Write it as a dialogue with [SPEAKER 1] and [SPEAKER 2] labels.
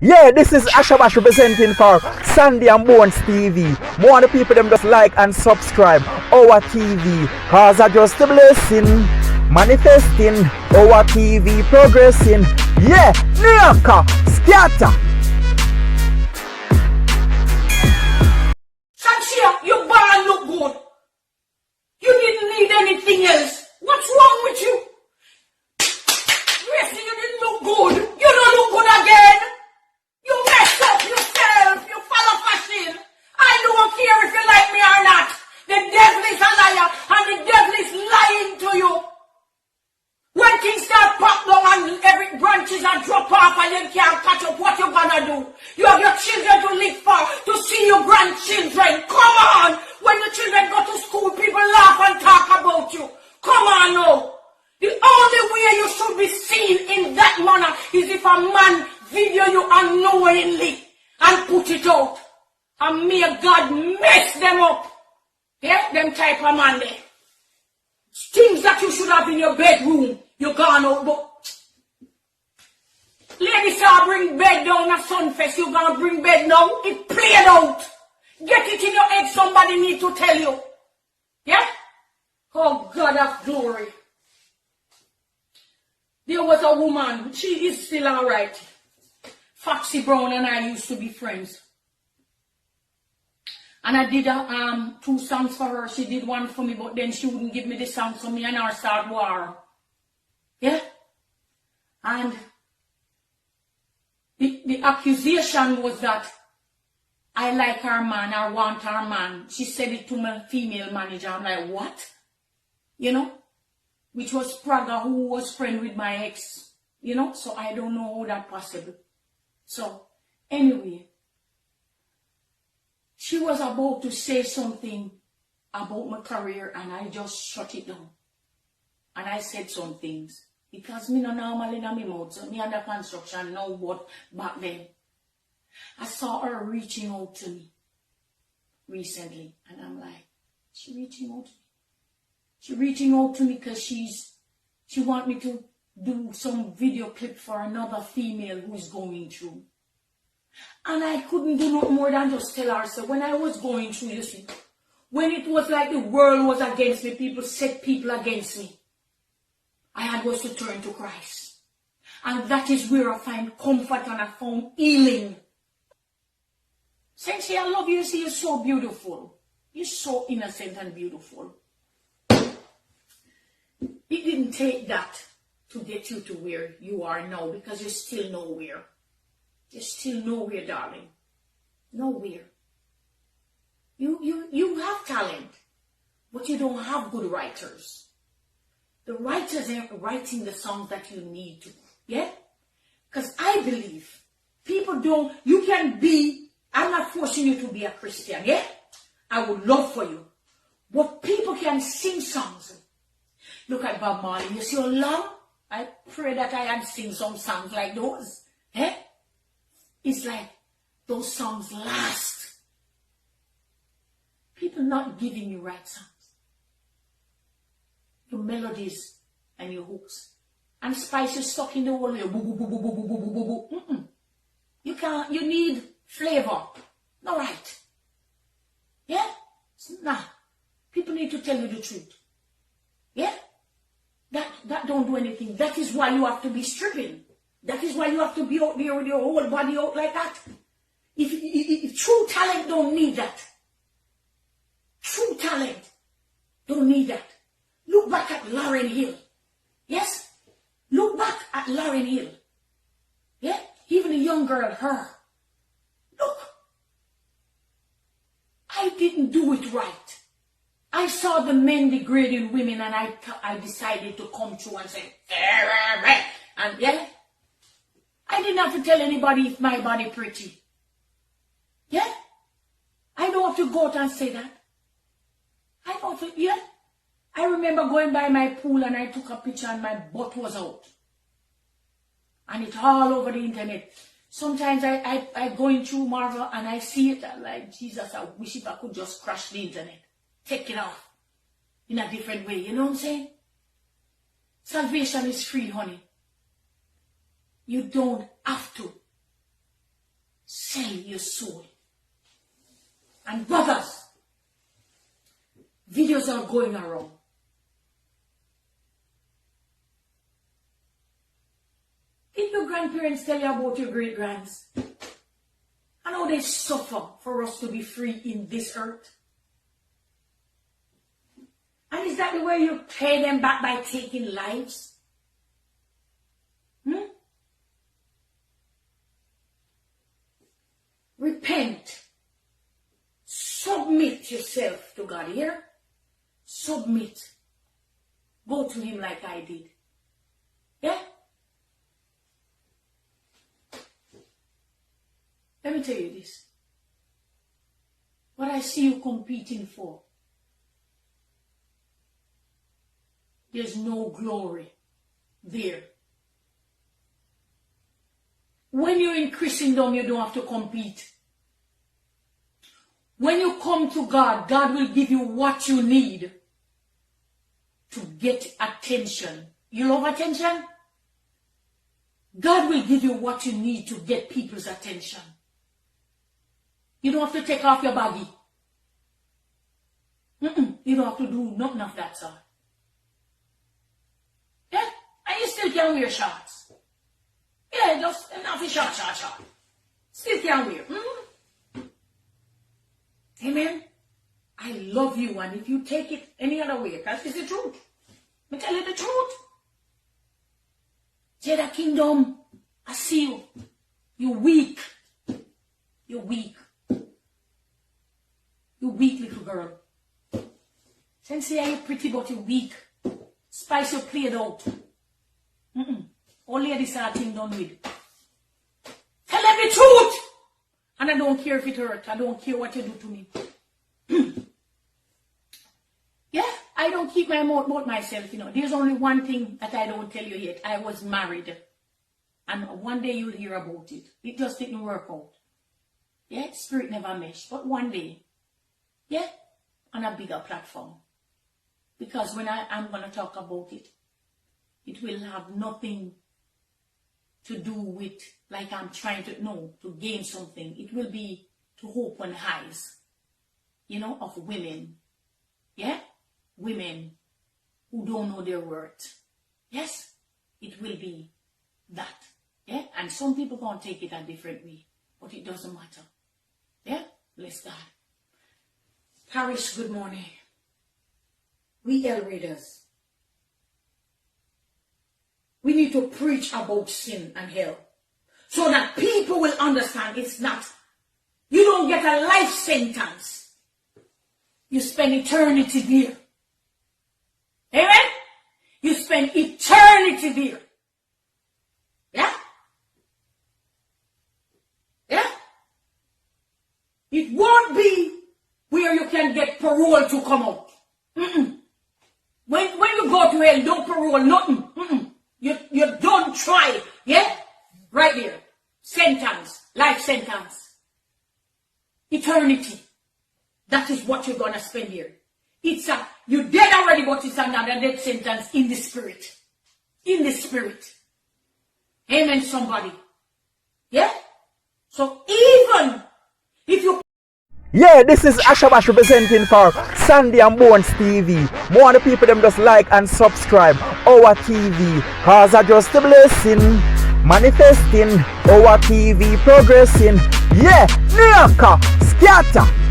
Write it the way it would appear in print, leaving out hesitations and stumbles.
[SPEAKER 1] Yeah, this is Ashabash representing for Sandy and Bonez TV. More of the people them just like and subscribe our TV. Cause I just a blessing. Manifesting our TV progressing. Yeah, Nyla, scatter.
[SPEAKER 2] Shenseea, your barn look good. You didn't need anything else. What's wrong with you? Yes, you didn't look good. You don't look good again. You messed up yourself. You follow fashion. I don't care if you like me or not. The devil is a liar and the devil is lying to you. When things start pop down and every branches are drop off and you can't catch up, what you gonna do? You have your children to live for, to see your grandchildren. Come on! When the children go to school, people laugh and talk about you. Come on now. The only way you should be seen in that manner is if a man video you unknowingly and put it out. And may God mess them up. Yeah, them type of man there. Things that you should have in your bedroom, you gone out, but ladies are bring bed down at Sunfest, you gonna bring bed now, it played out. Get it in your head, somebody need to tell you. Yeah? Oh God of glory. There was a woman, she is still alright. Foxy Brown and I used to be friends. And I did 2 songs for her. She did one for me, but then she wouldn't give me the song, so me and her start war. Yeah? And the accusation was that I like her man, I want her man. She said it to my female manager. I'm like, what? You know? Which was Praga, who was friend with my ex. You know? So I don't know how that possible. So, anyway. She was about to say something about my career and I just shut it down. And I said some things. Because me no normal in my mouth, so me under construction now, but back then. I saw her reaching out to me recently. And I'm like, she reaching out to me? She reaching out to me because she want me to do some video clip for another female who's going through. And I couldn't do no more than just tell her, so when I was going through, you see, when it was like the world was against me, people set people against me, I had was to turn to Christ. And that is where I find comfort and I found healing. Shenseea, I love you. You see, you're so beautiful. You're so innocent and beautiful. It didn't take that to get you to where you are now because you're still nowhere. You're still nowhere, darling. Nowhere. You have talent, but you don't have good writers. The writers aren't writing the songs that you need to. Yeah? Because I believe people don't, you can be, I'm not forcing you to be a Christian, yeah? I would love for you. But people can sing songs. Look at Bob Marley. You see how long? I pray that I had sing some songs like those. Eh? It's like those songs last. People not giving you right songs. Your melodies and your hooks. And Spice is stuck in the wall. You can't, you need flavor. Not right. Yeah? Nah. People need to tell you the truth. Yeah? That don't do anything. That is why you have to be stripping. That is why you have to be out there with your whole body out like that. If true talent don't need that. True talent don't need that. Look back at Lauryn Hill. Yes? Look back at Lauryn Hill. Yeah? Even a young girl, her. Look. I didn't do it right. I saw the men degrading women and I decided to come through and say, and yeah? I didn't have to tell anybody if my body pretty. Yeah? I don't have to go out and say that. I don't have to, yeah? I remember going by my pool and I took a picture and my butt was out. And it's all over the internet. Sometimes I going through Marvel and I see it and like, Jesus, I wish if I could just crash the internet. Take it off. In a different way. You know what I'm saying? Salvation is free, honey. You don't have to your soul. And brothers, videos are going around. Did your grandparents tell you about your great-grands? And how they suffer for us to be free in this earth? And is that the way you pay them back by taking lives? Repent. Submit yourself to God. Here, submit. Go to him like I did. Yeah? Let me tell you this. What I see you competing for, there's no glory there. When you're in Christendom, you don't have to compete. When you come to God, God will give you what you need to get attention. You love attention? God will give you what you need to get people's attention. You don't have to take off your baggy. You don't have to do nothing of that sort. Yeah? And you still can wear shorts. Yeah, just enough short. Still can wear. Amen? I love you, and if you take it any other way, because it's the truth. I tell you the truth. Jada Kingdom, I see you. You're weak. You're weak. You weak little girl. Shenseea, you're pretty, but you're weak. Spice, you played out. All ladies are thing done with. Tell them the truth. And I don't care if it hurts. I don't care what you do to me. Yeah, I don't keep my mouth about myself, you know. There's only one thing that I don't tell you yet. I was married. And one day you'll hear about it. It just didn't work out. Yeah, spirit never meshed. But one day, yeah, on a bigger platform. Because when I'm going to talk about it, it will have nothing to do with, like I'm trying to, to gain something. It will be to open eyes, you know, of women. Yeah? Women who don't know their worth. Yes? It will be that. Yeah? And some people can't take it a different way. But it doesn't matter. Yeah? Bless God. Parish, good morning. We L readers. We need to preach about sin and hell. So that people will understand it's not. You don't get a life sentence. You spend eternity there. Amen? You spend eternity there. Yeah? Yeah? It won't be where you can get parole to come out. When you go to hell, don't parole nothing. You don't try. Yeah? Right there. Sentence. Life sentence. Eternity. That is what you're going to spend here. You're dead already, but it's another death sentence in the spirit. In the spirit. Amen, somebody. Yeah? So even if you...
[SPEAKER 1] Yeah, this is Ashabash representing for Sandy and Bonez TV. More of the people them just like and subscribe our TV. Cause I just a blessing. Manifesting our TV progressing. Yeah, Nyla, scatter.